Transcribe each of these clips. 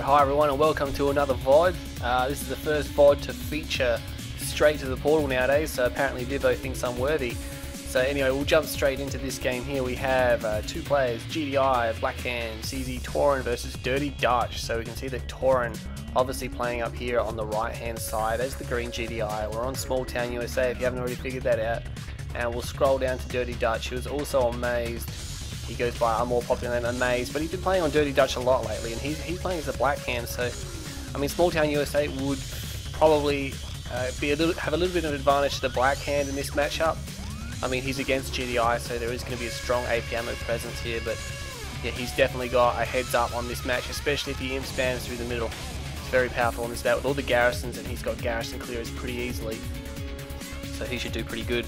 hi everyone and welcome to another VOD. This is the first VOD to feature straight to the portal nowadays, so apparently Vivo thinks I'm worthy. So anyway, we'll jump straight into this game here. We have two players, GDI, Blackhand, CZ, Tauren versus Dirty Dutch. So we can see that Tauren obviously playing up here on the right hand side as the green GDI. We're on Small Town USA if you haven't already figured that out. And we'll scroll down to Dirty Dutch, who is also Amazed. He goes by a more popular than Amazed, but he's been playing on Dirty Dutch a lot lately, and he's playing as a Blackhand. So, I mean, Small Town USA would probably have a little bit of advantage to the Blackhand in this matchup. I mean, he's against GDI, so there is going to be a strong AP ammo presence here, but yeah, he's definitely got a heads up on this match, especially if he imp spams through the middle. It's very powerful on this bat with all the garrisons, and he's got garrison clearers pretty easily, so he should do pretty good.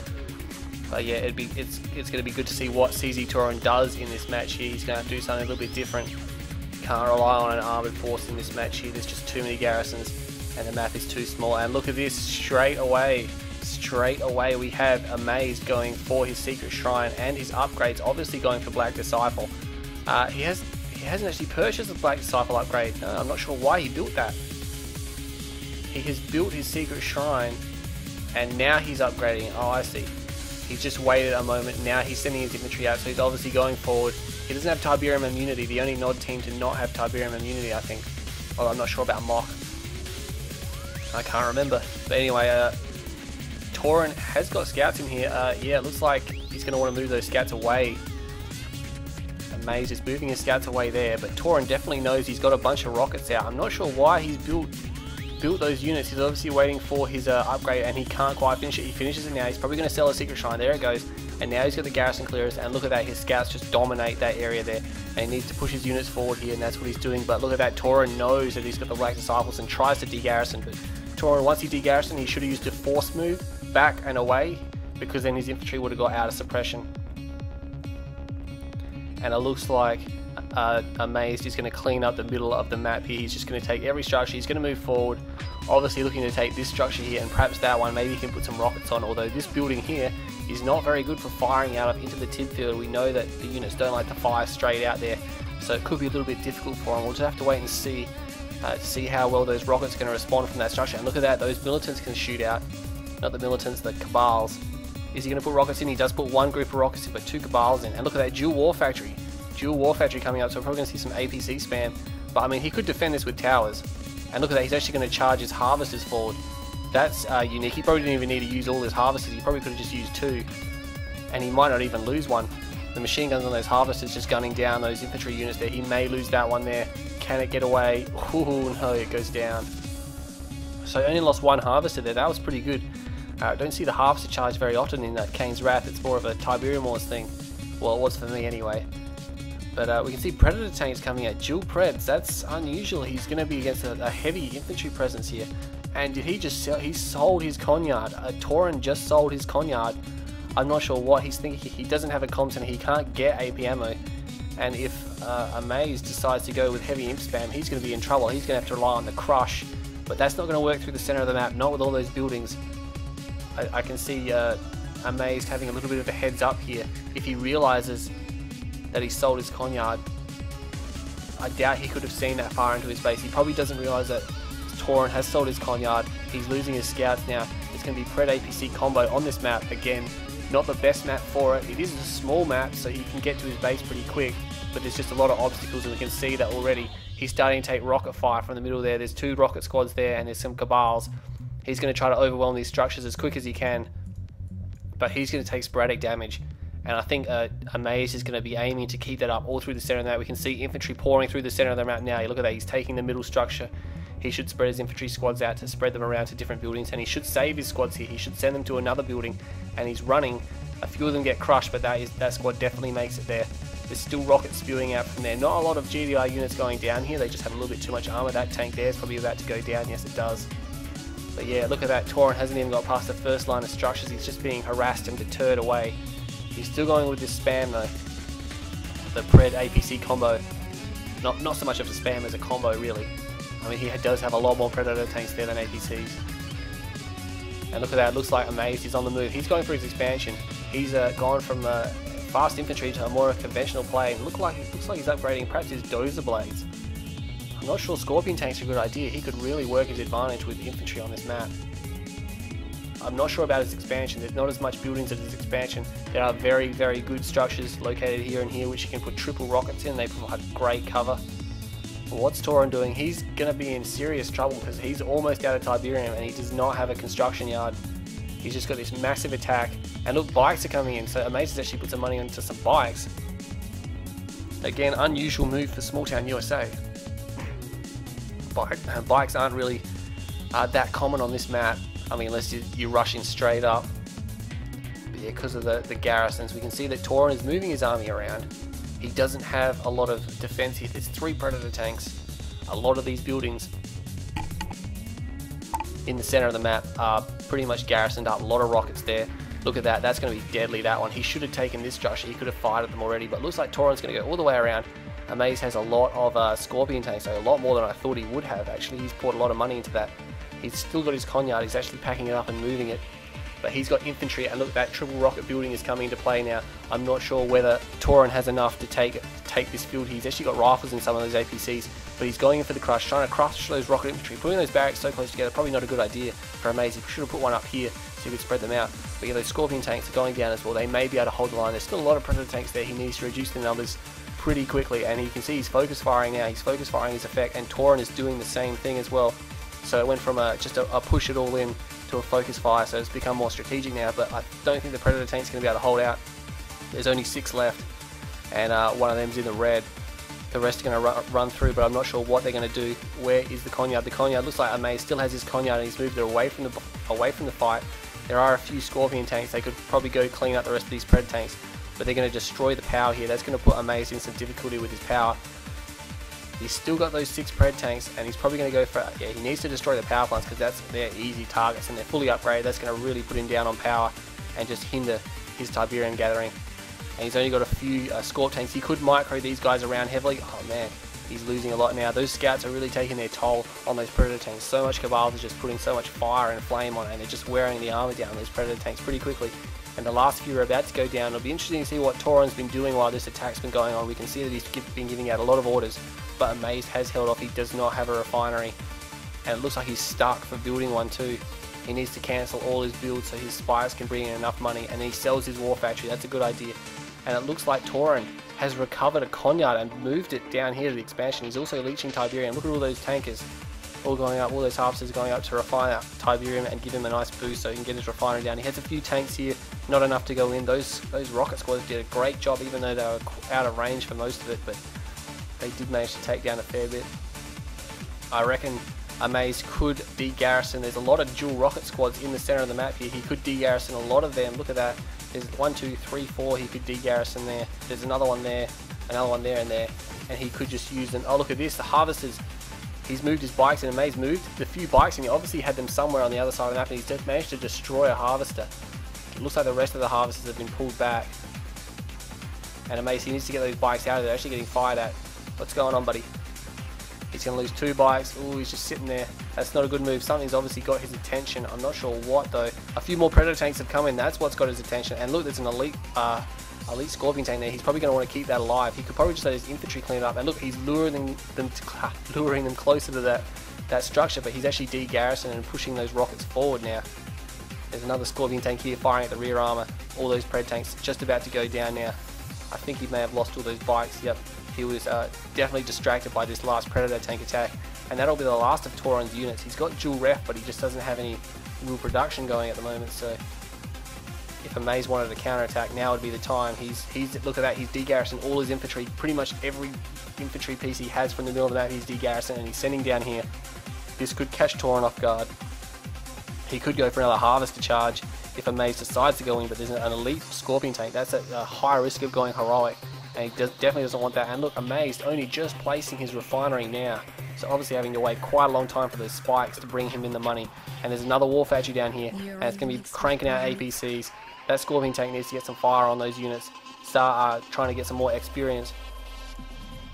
But yeah, it's going to be good to see what CZ Tauren does in this match here. He's going to have to do something a little bit different. Can't rely on an armoured force in this match here. There's just too many garrisons and the map is too small. And look at this, straight away we have Amazed going for his secret shrine and his upgrades, obviously going for Black Disciple. He hasn't actually purchased the Black Disciple upgrade. I'm not sure why he built that. He has built his secret shrine and now he's upgrading. Oh, I see. He's just waited a moment, now he's sending his infantry out, so he's obviously going forward. He doesn't have Tiberium immunity, the only Nod team to not have Tiberium immunity, I think. Well, I'm not sure about Mock. I can't remember. But anyway, Tauren has got scouts in here. Yeah, it looks like he's going to want to move those scouts away. Amazed is moving his scouts away there, but Tauren definitely knows he's got a bunch of rockets out. I'm not sure why he's built those units. He's obviously waiting for his upgrade and he can't quite finish it. He finishes it now. He's probably going to sell a secret shrine. There it goes. And now he's got the garrison clearers, and look at that, his scouts just dominate that area there, and he needs to push his units forward here, and that's what he's doing. But look at that, Tauren knows that he's got the Black Disciples and tries to de-garrison, but Tauren, once he de-garrisoned, he should have used a force move back and away, because then his infantry would have got out of suppression. And it looks like Amazed is going to clean up the middle of the map here. He's just going to take every structure, he's going to move forward, obviously looking to take this structure here and perhaps that one. Maybe he can put some rockets on, although this building here is not very good for firing out into the TID field. We know that the units don't like to fire straight out there, so it could be a little bit difficult for him. We'll just have to wait and see how well those rockets are going to respond from that structure. And look at that, those militants can shoot out. Not the militants, the Cabals. Is he going to put rockets in? He does put one group of rockets in, but two Cabals in. And look at that, dual war factory coming up, so we're probably going to see some APC spam. But I mean, he could defend this with towers. And look at that, he's actually going to charge his harvesters forward. That's unique. He probably didn't even need to use all his harvesters. He probably could have just used two. And he might not even lose one. The machine guns on those harvesters just gunning down those infantry units there. He may lose that one there. Can it get away? Ooh, no, it goes down. So only lost one harvester there. That was pretty good. Don't see the harvester charge very often in Kane's Wrath. It's more of a Tiberium Wars thing. Well, it was for me anyway. But we can see Predator tanks coming out. Dual Preds, that's unusual. He's going to be against a heavy infantry presence here. And did he just sell? He sold his Conyard. Tauren just sold his Conyard. I'm not sure what he's thinking. He doesn't have a comm center. He can't get AP ammo. And if Amazed decides to go with heavy imp spam, he's going to be in trouble. He's going to have to rely on the Crush. But that's not going to work through the center of the map. Not with all those buildings. I can see Amazed having a little bit of a heads up here. If he realizes that he sold his Conyard, I doubt he could have seen that far into his base. He probably doesn't realize that Tauren has sold his Conyard. He's losing his scouts now. It's going to be Pred APC combo on this map. Again, not the best map for it. It is a small map, so he can get to his base pretty quick, but there's just a lot of obstacles, and we can see that already. He's starting to take rocket fire from the middle there. There's two rocket squads there, and there's some Cabals. He's going to try to overwhelm these structures as quick as he can, but he's going to take sporadic damage. And I think Amazed is going to be aiming to keep that up all through the center of the map. We can see infantry pouring through the center of the map now. You look at that, he's taking the middle structure. He should spread his infantry squads out to spread them around to different buildings, and he should save his squads here. He should send them to another building, and he's running. A few of them get crushed, but that squad definitely makes it there. There's still rockets spewing out from there. Not a lot of GDI units going down here. They just have a little bit too much armor. That tank there is probably about to go down. Yes, it does. But yeah, look at that. Tauren hasn't even got past the first line of structures. He's just being harassed and deterred away. He's still going with this spam though. The Pred APC combo. Not so much of a spam as a combo really. I mean, he does have a lot more Predator tanks there than APCs. And look at that, it looks like Amazed is on the move. He's going for his expansion. He's gone from fast infantry to a more conventional play. Looks like he's upgrading perhaps his Dozer Blades. I'm not sure Scorpion Tank's a good idea. He could really work his advantage with infantry on this map. I'm not sure about his expansion. There's not as much buildings as his expansion. There are very, very good structures located here and here which you can put triple rockets in. They provide great cover. But what's Tauren doing? He's going to be in serious trouble because he's almost out of Tiberium and he does not have a construction yard. He's just got this massive attack. And look, bikes are coming in, so Amaze has actually put some money into some bikes. Again, unusual move for small town USA. Bikes aren't really that common on this map. I mean, unless you're rushing straight up. But yeah, because of the garrisons, we can see that Tauren is moving his army around. He doesn't have a lot of defense here. There's 3 Predator tanks. A lot of these buildings in the center of the map are pretty much garrisoned up. A lot of rockets there. Look at that. That's going to be deadly, that one. He should have taken this structure. He could have fired at them already. But it looks like Tauren's going to go all the way around. Amaze has a lot of Scorpion tanks, so a lot more than I thought he would have. Actually, he's poured a lot of money into that. He's still got his Conyard. He's actually packing it up and moving it. But he's got infantry, and look, that triple rocket building is coming into play now. I'm not sure whether Tauren has enough to take this field. He's actually got rifles in some of those APCs, but he's going in for the crush, trying to crush those rocket infantry. Putting those barracks so close together, probably not a good idea for Amaze. He should have put one up here so he could spread them out. But yeah, those Scorpion tanks are going down as well. They may be able to hold the line. There's still a lot of Predator tanks there. He needs to reduce the numbers pretty quickly, and you can see he's focus firing now. He's focus firing his effect, and Tauren is doing the same thing as well. So it went from just a push it all in to a focus fire, so it's become more strategic now, but I don't think the Predator tank's going to be able to hold out. There's only 6 left, and one of them's in the red. The rest are going to run through, but I'm not sure what they're going to do. Where is the Conyard? The Conyard looks like Amaze still has his Conyard, and he's moved it away from the fight. There are a few Scorpion tanks. They could probably go clean up the rest of these Pred tanks, but they're going to destroy the power here. That's going to put Amaze in some difficulty with his power. He's still got those 6 Pred tanks, and he's probably going to go for, yeah, he needs to destroy the power plants because they're easy targets and they're fully upgraded. That's going to really put him down on power and just hinder his Tiberium gathering. And he's only got a few Scorp tanks. He could micro these guys around heavily. Oh man, he's losing a lot now. Those scouts are really taking their toll on those Predator tanks. So much Cabals is just putting so much fire and flame on it, and they're just wearing the armor down those Predator tanks pretty quickly. And the last few are about to go down. It'll be interesting to see what Tauren's been doing while this attack's been going on. We can see that he's been giving out a lot of orders, but Amaze has held off. He does not have a refinery, and it looks like he's stuck for building one too. He needs to cancel all his builds so his spies can bring in enough money, and he sells his war factory. That's a good idea. And it looks like Tauren has recovered a Conyard and moved it down here to the expansion. He's also leeching Tiberium. Look at all those tankers all going up, all those harvesters going up to refine out Tiberium and give him a nice boost so he can get his refinery down. He has a few tanks here, not enough to go in. Those rocket squads did a great job, even though they were out of range for most of it, but they did manage to take down a fair bit. I reckon Amaze could de-garrison. There's a lot of dual rocket squads in the center of the map here. He could de-garrison a lot of them. Look at that. There's 1, 2, 3, 4 he could de-garrison there. There's another one there, another one there and there. And he could just use them. Oh, look at this. The harvesters. He's moved his bikes, and Amaze moved the few bikes, and he obviously had them somewhere on the other side of the map, and he's just managed to destroy a harvester. It looks like the rest of the harvesters have been pulled back. And Amaze, he needs to get those bikes out of there. They're actually getting fired at. What's going on, buddy? He's going to lose 2 bikes. Oh, he's just sitting there. That's not a good move. Something's obviously got his attention. I'm not sure what, though. A few more Predator tanks have come in. That's what's got his attention. And look, there's an elite Scorpion tank there. He's probably going to want to keep that alive. He could probably just let his infantry clean it up. And look, he's luring them closer to that structure, but he's actually de-garrisoning and pushing those rockets forward now. There's another Scorpion tank here firing at the rear armor. All those Pred tanks just about to go down now. I think he may have lost all those bikes. Yep, he was definitely distracted by this last Predator tank attack. And that'll be the last of Tauren's units. He's got dual ref, but he just doesn't have any real production going at the moment, so if Amaze wanted to counterattack, now would be the time. He's look at that, he's de-garrisoned all his infantry. Pretty much every infantry piece he has from the middle of the map he's de-garrisoned, and he's sending down here. This could catch Tauren off guard. He could go for another harvester charge if Amaze decides to go in, but there's an elite Scorpion tank. That's a high risk of going heroic, and he definitely doesn't want that. And look, Amaze only just placing his refinery now, so obviously having to wait quite a long time for those spikes to bring him in the money. And there's another war factory down here, and it's going to be cranking out APCs. That Scorpion tank needs to get some fire on those units, start trying to get some more experience.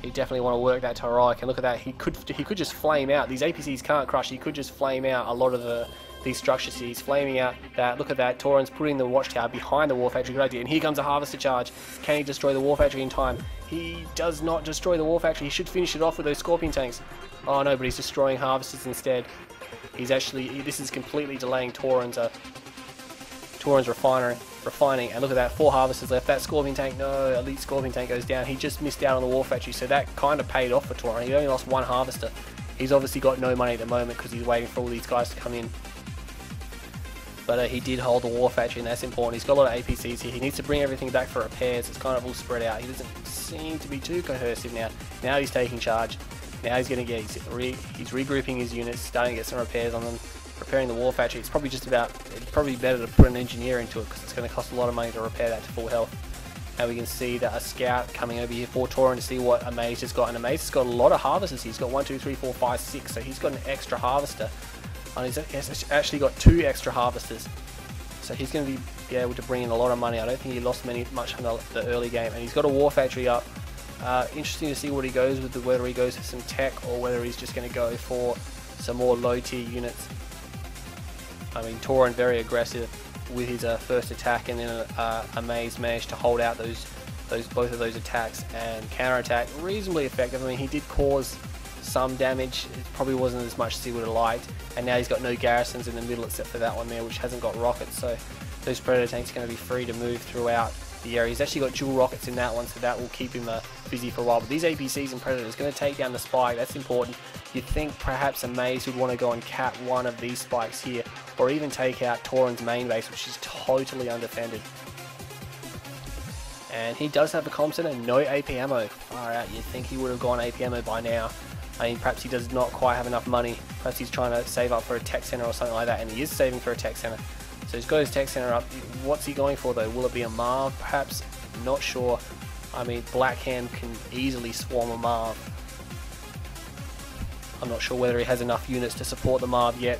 You definitely want to work that to heroic, and look at that, he could just flame out. These APCs can't crush, he could just flame out a lot of the these structures here. He's flaming out that. Look at that. Tauren's putting the watchtower behind the war factory. Good idea. And here comes a harvester charge. Can he destroy the war factory in time? He does not destroy the war factory. He should finish it off with those scorpion tanks. Oh no, but he's destroying harvesters instead. He's actually, this is completely delaying Tauren's refining. And look at that, 4 harvesters left. That scorpion tank, no, elite scorpion tank goes down. He just missed out on the war factory, so that kind of paid off for Tauren. He only lost 1 harvester. He's obviously got no money at the moment because he's waiting for all these guys to come in. But he did hold the war factory, and that's important. He's got a lot of APCs here. He needs to bring everything back for repairs. It's kind of all spread out. He doesn't seem to be too cohesive now. Now he's taking charge. Now he's going to get, he's regrouping his units, starting to get some repairs on them, repairing the war factory. It's probably just about, it's probably better to put an engineer into it because it's going to cost a lot of money to repair that to full health. And we can see that a scout coming over here for Tauren to see what Amaze has got. And Amaze has got a lot of harvesters. He's got 1, 2, 3, 4, 5, 6. So he's got an extra harvester. And he's actually got 2 extra harvesters. So he's going to be able to bring in a lot of money. I don't think he lost much in the early game. And he's got a war factory up. Interesting to see what he goes with, whether he goes for some tech or whether he's just going to go for some more low tier units. I mean, Tauren very aggressive with his first attack, and then Amaze managed to hold out both of those attacks and counterattack reasonably effective. I mean, he did cause some damage. It probably wasn't as much as he would have liked, and now he's got no garrisons in the middle except for that one there, which hasn't got rockets. So those Predator tanks are going to be free to move throughout the area. He's actually got dual rockets in that one, so that will keep him busy for a while. But these APCs and Predators are going to take down the spike. That's important. You'd think perhaps Amaze would want to go and cap one of these spikes here, or even take out Tauren's main base, which is totally undefended. And he does have a comm center, no AP ammo. Far out, you'd think he would have gone AP ammo by now. I mean, perhaps he does not quite have enough money. Perhaps he's trying to save up for a tech center or something like that, and he is saving for a tech center. So he's got his tech center up. What's he going for though? Will it be a Marv? Perhaps? Not sure. I mean, Blackhand can easily swarm a Marv. I'm not sure whether he has enough units to support the Marv yet,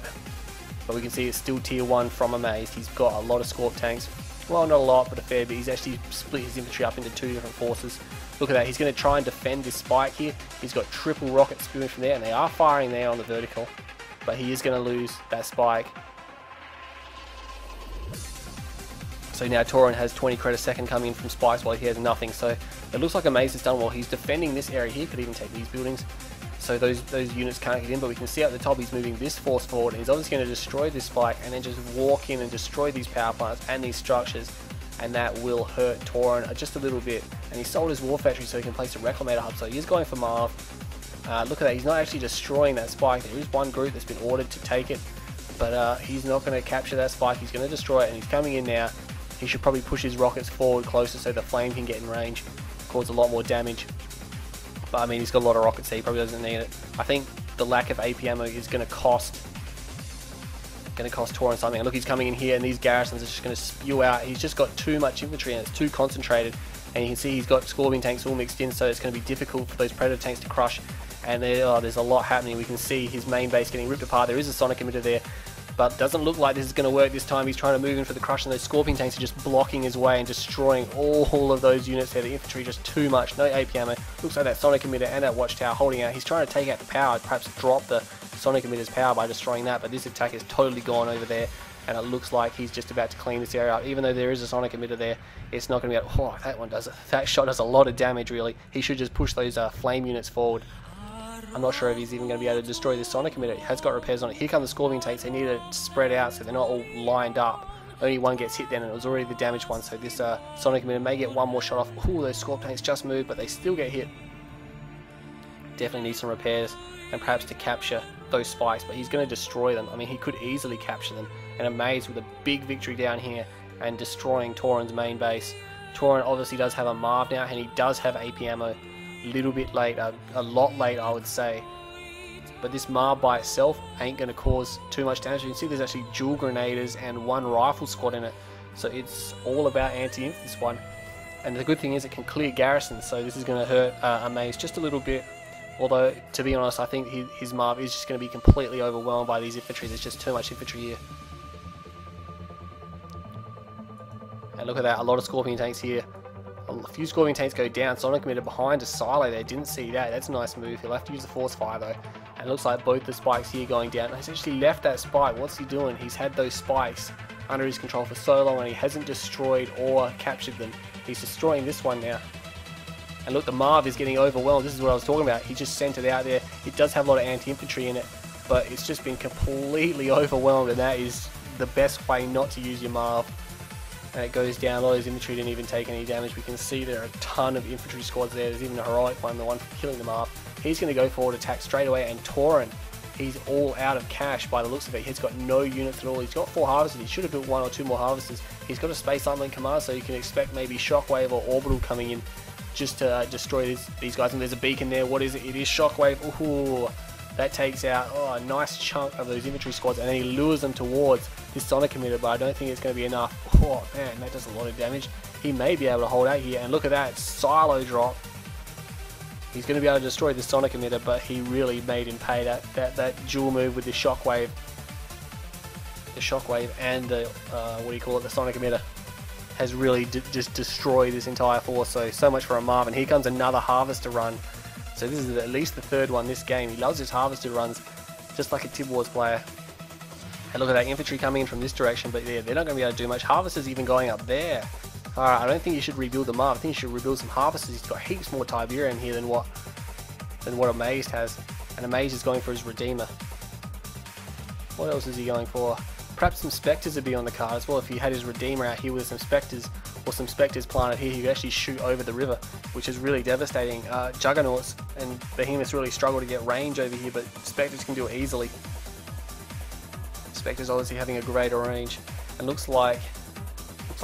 but we can see it's still tier 1 from Amaze. He's got a lot of Scorp tanks. Well, not a lot, but a fair bit. He's actually split his infantry up into 2 different forces. Look at that. He's going to try and defend this spike here. He's got triple rockets spewing from there, and they are firing there on the vertical, but he is going to lose that spike. So now Tauren has 20 credit a second coming in from spikes while he has nothing. So it looks like Amaze has done well. He's defending this area here. Could even take these buildings. So those units can't get in, but we can see at the top he's moving this force forward, and he's obviously going to destroy this spike and then just walk in and destroy these power plants and these structures, and that will hurt Tauren just a little bit. And he sold his war factory so he can place a reclamator hub, so he is going for Marv. Look at that, he's not actually destroying that spike. There is one group that's been ordered to take it, but he's not going to capture that spike. He's going to destroy it, and he's coming in now. He should probably push his rockets forward closer so the flame can get in range, cause a lot more damage. But I mean, he's got a lot of rockets, so he probably doesn't need it. I think the lack of AP ammo is going to cost Tauren something. And look, he's coming in here, and these garrisons are just going to spew out. He's just got too much infantry, and it's too concentrated. And you can see he's got Scorpion tanks all mixed in, so it's going to be difficult for those Predator tanks to crush. And there's a lot happening. We can see his main base getting ripped apart. There is a sonic emitter there, but doesn't look like this is going to work this time. He's trying to move in for the crush, and those Scorpion tanks are just blocking his way and destroying all of those units there. The infantry just too much. No AP ammo. Looks like that sonic emitter and that watchtower holding out. He's trying to take out the power, perhaps drop the sonic emitter's power by destroying that, but this attack is totally gone over there, and it looks like he's just about to clean this area up. Even though there is a sonic emitter there, it's not going to be able, oh, that shot does a lot of damage really. He should just push those flame units forward. I'm not sure if he's even going to be able to destroy this sonic emitter. It has got repairs on it. Here come the Scorpion tanks. They need to spread out so they're not all lined up. Only one gets hit then, and it was already the damaged one, so this sonic emitter may get one more shot off. Ooh, those Scorp tanks just moved, but they still get hit. Definitely need some repairs, and perhaps to capture those spikes, but he's going to destroy them. I mean, he could easily capture them. And Amaze with a big victory down here and destroying Tauren's main base. Tauren obviously does have a Marv now, and he does have AP ammo. Little bit late, a lot late I would say, but this Marv by itself ain't going to cause too much damage. You can see there's actually dual grenaders and 1 rifle squad in it, so it's all about anti-inf this one. And the good thing is it can clear garrisons, so this is going to hurt Amaze just a little bit, although to be honest I think his Marv is just going to be completely overwhelmed by these infantry. There's just too much infantry here. And look at that, a lot of Scorpion tanks here. A few Scorpion tanks go down. Sonic emitter behind a silo there. Didn't see that. That's a nice move. He'll have to use the Force Fire though. And it looks like both the spikes here going down. He's actually left that spike. What's he doing? He's had those spikes under his control for so long and he hasn't destroyed or captured them. He's destroying this one now. And look, the Marv is getting overwhelmed. This is what I was talking about. He just sent it out there. It does have a lot of anti-infantry in it, but it's just been completely overwhelmed, and that is the best way not to use your Marv. And it goes down. A lot of his infantry didn't even take any damage. We can see there are a ton of infantry squads there. There's even a heroic one, the one for killing the Marv. He's going to go forward, attack straight away, and Tauren, he's all out of cash by the looks of it. He's got no units at all. He's got 4 harvesters. He should have built 1 or 2 more harvesters. He's got a space uplink command, so you can expect maybe Shockwave or Orbital coming in just to destroy these guys. And there's a beacon there. What is it? It is Shockwave. Ooh, that takes out a nice chunk of those infantry squads, and then he lures them towards this Sonic emitter, but I don't think it's going to be enough. Oh man, that does a lot of damage. He may be able to hold out here, and look at that silo drop. He's going to be able to destroy the Sonic emitter, but he really made him pay. That dual move with the Shockwave and the what do you call it, the Sonic emitter, has really just destroyed this entire force. So much for a Marv. And here comes another Harvester run. So this is at least the 3rd one this game. He loves his Harvester runs, just like a Tib Wars player. And look at that infantry coming in from this direction, but yeah, they're not going to be able to do much. Harvester's even going up there. Alright, I don't think you should rebuild the Marv. I think you should rebuild some Harvesters. He's got heaps more Tiberium here than what Amazed has. And Amazed is going for his Redeemer. What else is he going for? Perhaps some Spectres would be on the card as well. If he had his Redeemer out here with some Spectres, or some Spectres planted here, he could actually shoot over the river, which is really devastating. Juggernauts and Behemoths really struggle to get range over here, but Spectres can do it easily. Spectres obviously having a greater range. And looks like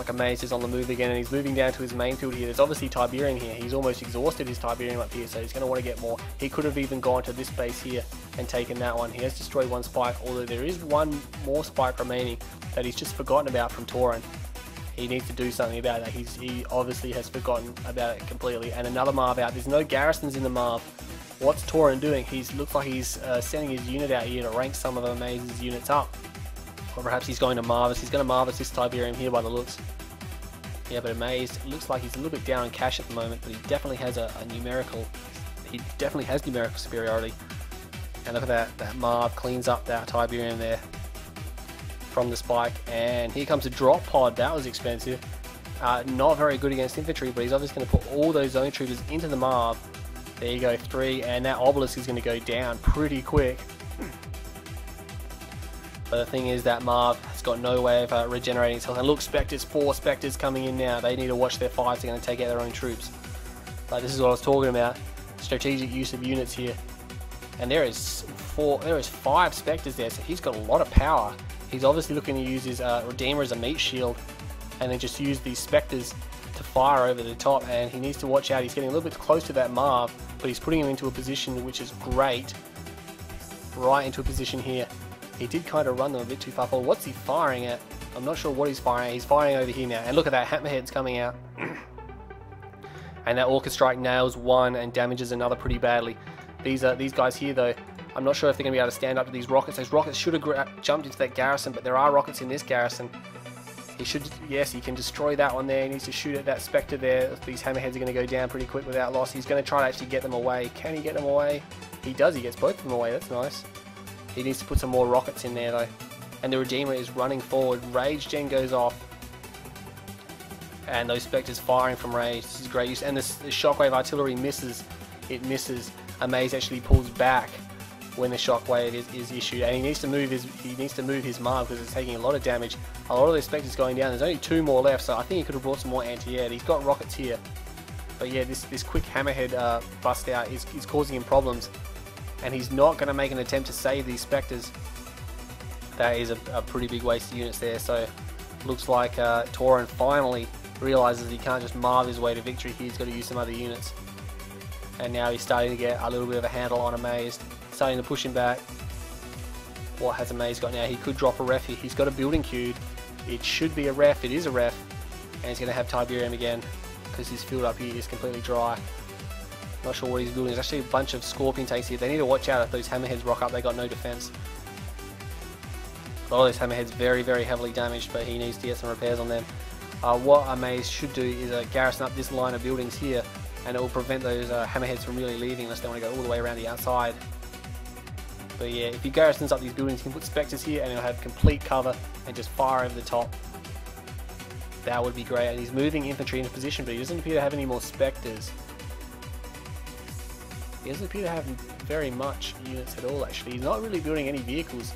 Amazed is on the move again, and he's moving down to his main field here. There's obviously Tiberium here. He's almost exhausted his Tiberium up here, so he's going to want to get more. He could have even gone to this base here and taken that one. He has destroyed 1 spike, although there is 1 more spike remaining that he's just forgotten about from Tauren. He needs to do something about that. He obviously has forgotten about it completely. And another Marv out. There's no garrisons in the Marv. What's Tauren doing? Looks like he's sending his unit out here to rank some of Amaze's units up. Or perhaps he's going to Marvis. He's going to Marvis this Tiberium here by the looks. Yeah, but Amazed looks like he's a little bit down on cash at the moment, but he definitely has a numerical. He definitely has numerical superiority. And look at that Marv cleans up that Tiberium there from the spike. And here comes a drop pod. That was expensive. Not very good against infantry, but he's obviously going to put all those zone troopers into the Marv. There you go, 3, and that Obelisk is going to go down pretty quick. But the thing is that Marv has got no way of regenerating itself. And look, Spectres, 4 Spectres coming in now. They need to watch their 5s. They're going to take out their own troops. But this is what I was talking about. Strategic use of units here. And there is 5 Spectres there, so he's got a lot of power. He's obviously looking to use his Redeemer as a meat shield, and then just use these Spectres to fire over the top. And he needs to watch out. He's getting a little bit close to that Marv, but he's putting him into a position which is great. Right into a position here. He did kind of run them a bit too far forward. What's he firing at? I'm not sure what he's firing at. He's firing over here now. And look at that, Hammerhead's coming out. And that Orca Strike nails 1 and damages another pretty badly. These guys here though, I'm not sure if they're going to be able to stand up to these rockets. Those rockets should have jumped into that garrison, but there are rockets in this garrison. He should, yes, he can destroy that one there. He needs to shoot at that Spectre there. These Hammerheads are going to go down pretty quick without loss. He's going to try to actually get them away. Can he get them away? He does, he gets both of them away. That's nice. He needs to put some more rockets in there though. And the Redeemer is running forward. Rage Gen goes off. And those Spectres firing from Rage. This is great use. And the Shockwave artillery misses. It misses. Amaze actually pulls back when the Shockwave is issued. And he needs to move his Marv because it's taking a lot of damage. A lot of those Spectres going down. There's only 2 more left, so I think he could have brought some more anti-air. He's got rockets here. But yeah, this quick Hammerhead bust out is causing him problems. And he's not going to make an attempt to save these Spectres. That is a pretty big waste of units there. So looks like Tauren finally realizes he can't just Marv his way to victory. He's got to use some other units. And now he's starting to get a little bit of a handle on Amazed. Starting to push him back. What has Amazed got now? He could drop a ref here. He's got a building queued. It should be a ref. It is a ref. And he's going to have Tiberium again because his field up here is completely dry. Not sure what he's building. There's actually a bunch of Scorpion tanks here. They need to watch out if those Hammerheads rock up. They got no defense. A lot of those Hammerheads very, very heavily damaged, but he needs to get some repairs on them. What Amaze should do is garrison up this line of buildings here, and it will prevent those Hammerheads from really leaving unless they want to go all the way around the outside. But yeah, if he garrisons up these buildings, he can put Spectres here and he'll have complete cover and just fire over the top. That would be great. And he's moving infantry into position, but he doesn't appear to have any more Spectres. He doesn't appear to have very much units at all, actually. He's not really building any vehicles.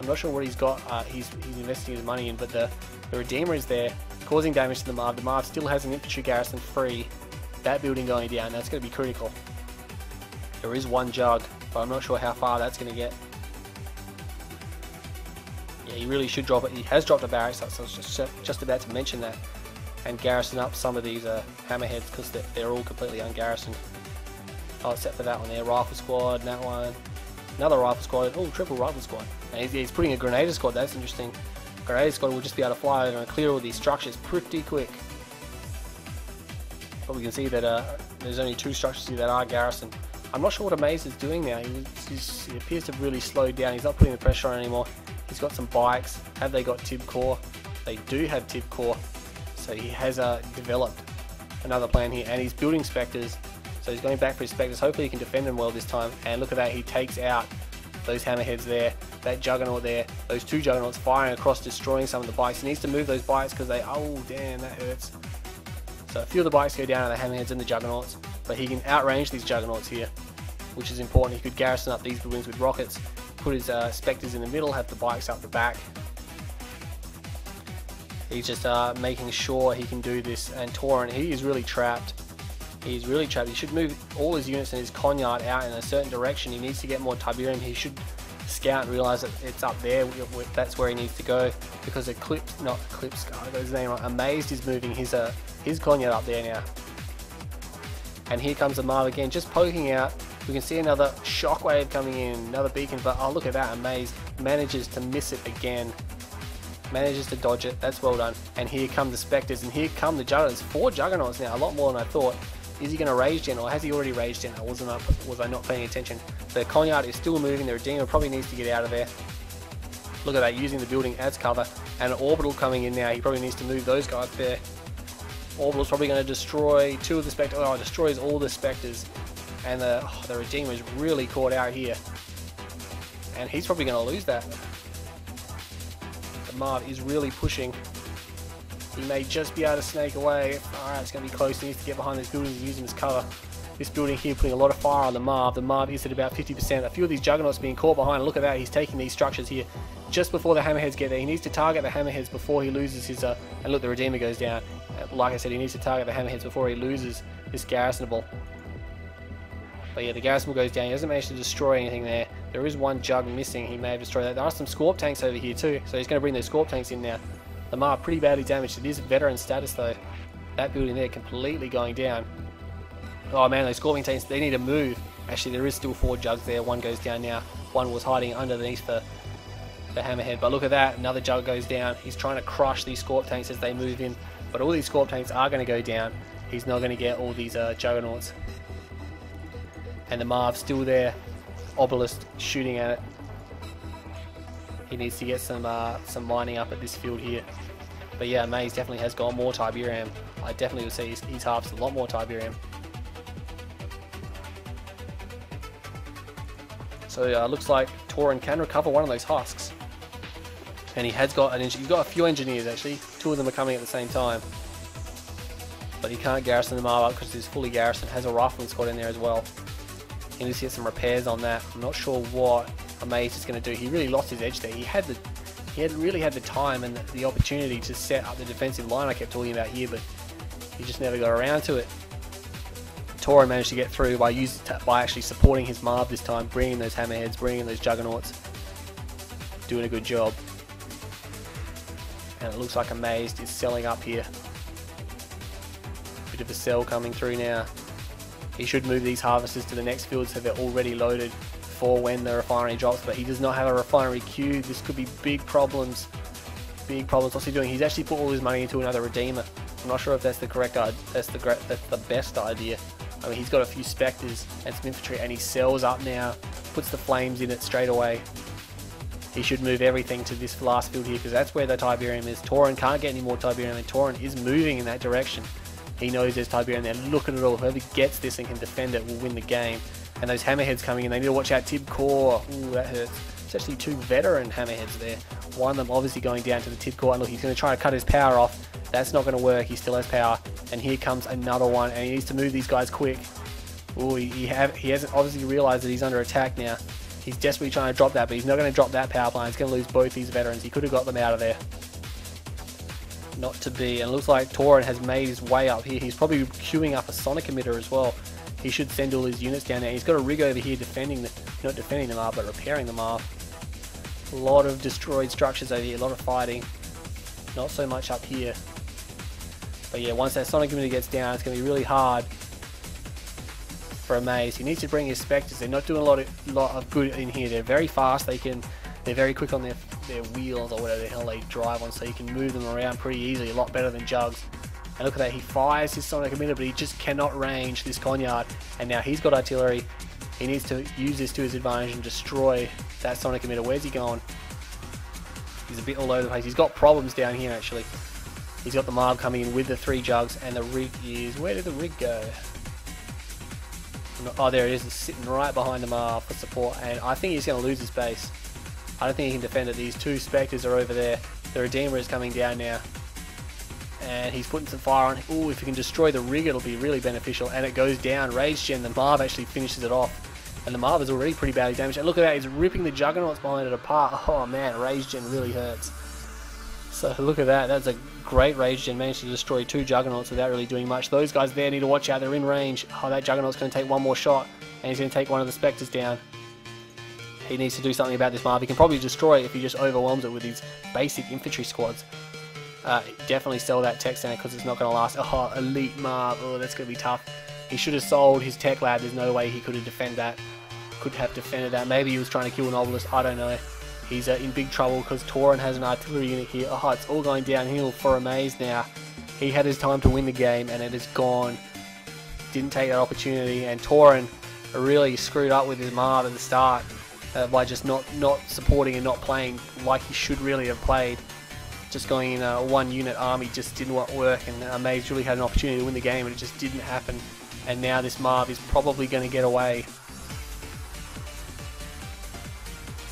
I'm not sure what he's got. He's investing his money in, but the Redeemer is there, causing damage to the Marv. The Marv still has an infantry garrison free. That building going down, that's going to be critical. There is one Jug, but I'm not sure how far that's going to get. Yeah, he really should drop it. He has dropped a barracks, so I was just about to mention that. And garrison up some of these hammerheads, because they're all completely ungarrisoned. Oh, except for that one there, rifle squad, that one. Another rifle squad, oh, triple rifle squad. And he's putting a grenadier squad, that's interesting. Grenadier squad will just be able to fly over and clear all these structures pretty quick. But we can see that there's only 2 structures here that are garrisoned. I'm not sure what Amaze is doing now. He appears to have really slowed down. He's not putting the pressure on anymore. He's got some bikes. Have they got Tib Core? They do have Tib Core. So he has developed another plan here. And he's building Spectres. So he's going back for his Spectres. Hopefully he can defend them well this time. And look at that. He takes out those hammerheads there. That Juggernaut there. Those 2 Juggernauts firing across, destroying some of the bikes. He needs to move those bikes because they... Oh, damn, that hurts. So a few of the bikes go down to the hammerheads and the Juggernauts. But he can outrange these Juggernauts here, which is important. He could garrison up these buildings with rockets, put his Spectres in the middle, have the bikes up the back. He's just making sure he can do this. And Tauren, he is really trapped. He's really trapped. He should move all his units and his Conyard out in a certain direction. He needs to get more Tiberium. He should scout and realize that it's up there. That's where he needs to go, because Eclipse, not Eclipse, I got his name right. Amazed is moving his Conyard up there now. And here comes the Marv again, just poking out. We can see another shockwave coming in, another beacon, but oh, look at that. Amaze manages to miss it again. Manages to dodge it. That's well done. And here come the Spectres, and here come the Juggernauts. 4 Juggernauts now, a lot more than I thought. Is he going to rage gen, or has he already raged gen? Was I not paying attention? The Conyard is still moving. The Redeemer probably needs to get out of there. Look at that, using the building as cover. And an Orbital coming in now. He probably needs to move those guys there. Orbital's probably going to destroy 2 of the Spectres. Oh, it destroys all the Spectres. And the Redeemer is really caught out here. And he's probably going to lose that. The Marv is really pushing. He may just be able to snake away. Alright, it's going to be close. He needs to get behind these buildings and use them as cover. This building here putting a lot of fire on the Marv. The Marv is at about 50%. A few of these Juggernauts being caught behind. Look at that. He's taking these structures here just before the Hammerheads get there. He needs to target the Hammerheads before he loses his... and look, the Redeemer goes down. Like I said, he needs to target the Hammerheads before he loses this garrisonable. But yeah, the garrisonable goes down. He doesn't manage to destroy anything there. There is 1 Jug missing. He may have destroyed that. There are some Scorp tanks over here too. So he's going to bring those Scorp tanks in now. The Marv pretty badly damaged. It is veteran status though. That building there completely going down. Oh man, those Scorpion tanks, they need to move. Actually, there is still 4 Jugs there. 1 goes down now. 1 was hiding underneath the Hammerhead. But look at that, another Jug goes down. He's trying to crush these Scorp tanks as they move in. But all these Scorp tanks are going to go down. He's not going to get all these Juggernauts. And the Marv's still there. Obelisk shooting at it. He needs to get some mining up at this field here. But yeah, Amaze definitely has got more Tiberium. I definitely would say he's harvested a lot more Tiberium. So looks like Tauren can recover one of those husks. And he has got he's got a few engineers actually. 2 of them are coming at the same time. But he can't garrison the Marv up because he's fully garrisoned. Has a rifleman squad in there as well. He needs to get some repairs on that. I'm not sure what Amaze is going to do. He really lost his edge there. He really had the time and the opportunity to set up the defensive line I kept talking about here, but he just never got around to it. Tauren managed to get through by actually supporting his Marv this time, bringing those Hammerheads, bringing those Juggernauts, doing a good job. And it looks like Amaze is selling up here. Bit of a sell coming through now. He should move these harvesters to the next field so they're already loaded for when the refinery drops, but he does not have a refinery queue. This could be big problems. Big problems. What's he doing? He's actually put all his money into another Redeemer. I'm not sure if that's the correct idea. That's the best idea. I mean, he's got a few Spectres and some infantry, and he sells up now, puts the flames in it straight away. He should move everything to this last field here because that's where the Tiberium is. Tauren can't get any more Tiberium, and Tauren is moving in that direction. He knows there's Tiberium there. Look at it all. Whoever gets this and can defend it will win the game. And those hammerheads coming in, they need to watch out. Tib Core, ooh, that hurts. It's actually 2 veteran hammerheads there. One of them obviously going down to the Tib Core, and look, he's going to try to cut his power off. That's not going to work, he still has power. And here comes another one, and he needs to move these guys quick. Ooh, he hasn't obviously realized that he's under attack now. He's desperately trying to drop that, but he's not going to drop that power plant. He's going to lose both these veterans. He could have got them out of there. Not to be, and it looks like Tauren has made his way up here. He's probably queuing up a sonic emitter as well. He should send all his units down there. He's got a rig over here defending the, not defending them up, but repairing them up. A lot of destroyed structures over here, a lot of fighting. Not so much up here. But yeah, once that sonic emitter gets down, it's going to be really hard for Amaze. He needs to bring his Spectres. They're not doing a lot of good in here. They're very fast. They're very quick on their wheels or whatever the hell they drive on, so you can move them around pretty easily, a lot better than Jugs. And look at that, he fires his sonic emitter, but he just cannot range this Conyard. And now he's got artillery. He needs to use this to his advantage and destroy that sonic emitter. Where's he going? He's a bit all over the place. He's got problems down here actually. He's got the Marv coming in with the 3 Jugs, and the rig is, where did the rig go? Oh, there it is. It's sitting right behind the Marv for support, and I think he's going to lose his base. I don't think he can defend it. These 2 Spectres are over there. The Redeemer is coming down now. And he's putting some fire on. Ooh, if he can destroy the rig, it'll be really beneficial. And it goes down. Rage Gen, the Marv actually finishes it off. And the Marv is already pretty badly damaged. And look at that, he's ripping the Juggernauts behind it apart. Oh man, Rage Gen really hurts. So look at that. That's a great Rage Gen. Managed to destroy 2 Juggernauts without really doing much. Those guys there need to watch out. They're in range. Oh, that Juggernaut's going to take one more shot. And he's going to take one of the Spectres down. He needs to do something about this Marv. He can probably destroy it if he just overwhelms it with his basic infantry squads. Definitely sell that tech center because it's not going to last. Oh, elite Marv. Oh, that's going to be tough. He should have sold his tech lab. There's no way he could have defended that. Could have defended that. Maybe he was trying to kill an obelisk. I don't know. He's in big trouble because Tauren has an artillery unit here. Oh, it's all going downhill for Amaze now. He had his time to win the game and it is gone. Didn't take that opportunity, and Tauren really screwed up with his Marv at the start. By just not supporting and not playing like he should really have played. Just going in a 1-unit army just didn't work, and Amaze really had an opportunity to win the game and it just didn't happen. And now this Marv is probably going to get away.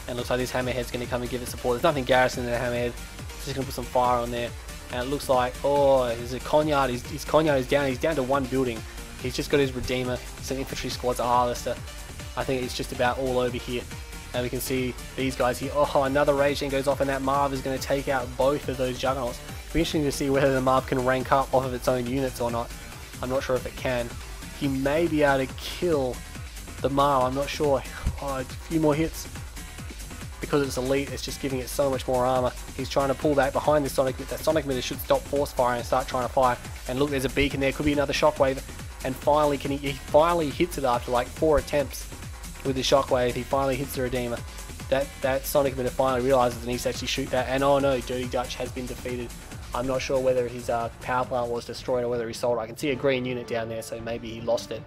And looks like this Hammerhead's going to come and give it support. There's nothing garrison in the Hammerhead. It's just going to put some fire on there. And it looks like, oh, there's a Conyard. His Conyard is down. He's down to 1 building. He's just got his Redeemer, some infantry squads, a Harvester. I think it's just about all over here. And we can see these guys here. Oh, another Rage Gen goes off, and that Marv is going to take out both of those Juggernauts. It'll be interesting to see whether the Marv can rank up off of its own units or not. I'm not sure if it can. He may be able to kill the Marv. I'm not sure. Oh, a few more hits. Because it's elite, it's just giving it so much more armor. He's trying to pull back behind the Sonic. That Sonic Emitter should stop force firing and start trying to fire. And look, there's a beacon there. Could be another shockwave. And finally, he finally hits it after like 4 attempts. With the shockwave, he finally hits the Redeemer. That Sonic Emitter finally realizes that he needs to actually shoot that. And oh no, Dirty Dutch has been defeated. I'm not sure whether his power plant was destroyed or whether he sold it. I can see a green unit down there, so maybe he lost it.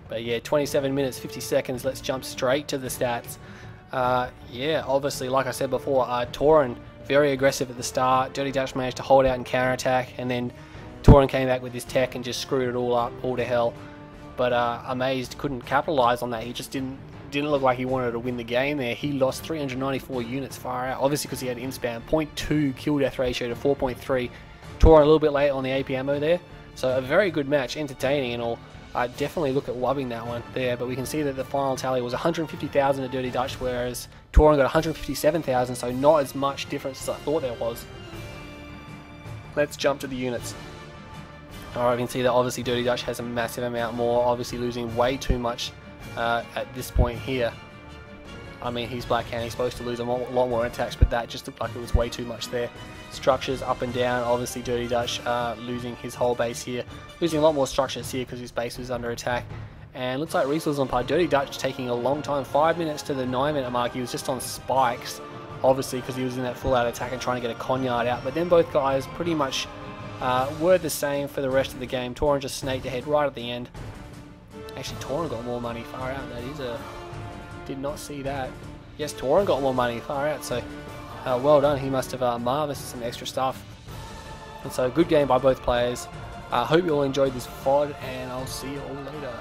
But yeah, 27 minutes, 50 seconds. Let's jump straight to the stats. Yeah, obviously, like I said before, Tauren very aggressive at the start. Dirty Dutch managed to hold out and counterattack, and then Tauren came back with his tech and just screwed it all up, all to hell. But Amazed couldn't capitalize on that. He just didn't look like he wanted to win the game there. He lost 394 units far out, obviously because he had in-spam. 0.2 kill death ratio to 4.3. Tauren a little bit late on the AP ammo there. So a very good match, entertaining and all. Definitely look at wubbing that one there, but we can see that the final tally was 150,000 to Dirty Dutch, whereas Tauren got 157,000, so not as much difference as I thought there was. Let's jump to the units. Alright, we can see that obviously Dirty Dutch has a massive amount more, obviously losing way too much at this point here. I mean, he's Black Hand, he's supposed to lose a lot more attacks, but that just looked like it was way too much there. Structures up and down, obviously Dirty Dutch losing his whole base here. Losing a lot more structures here because his base was under attack. And looks like resources on par. Dirty Dutch taking a long time, 5 minutes to the 9-minute mark. He was just on spikes, obviously, because he was in that full out attack and trying to get a Conyard out. But then both guys pretty much were the same for the rest of the game. Tauren just snaked ahead right at the end. Actually, Tauren got more money, far out. That is did not see that. Yes, Tauren got more money, far out. So well done. He must have harvested some extra stuff. And so good game by both players. I hope you all enjoyed this VOD, and I'll see you all later.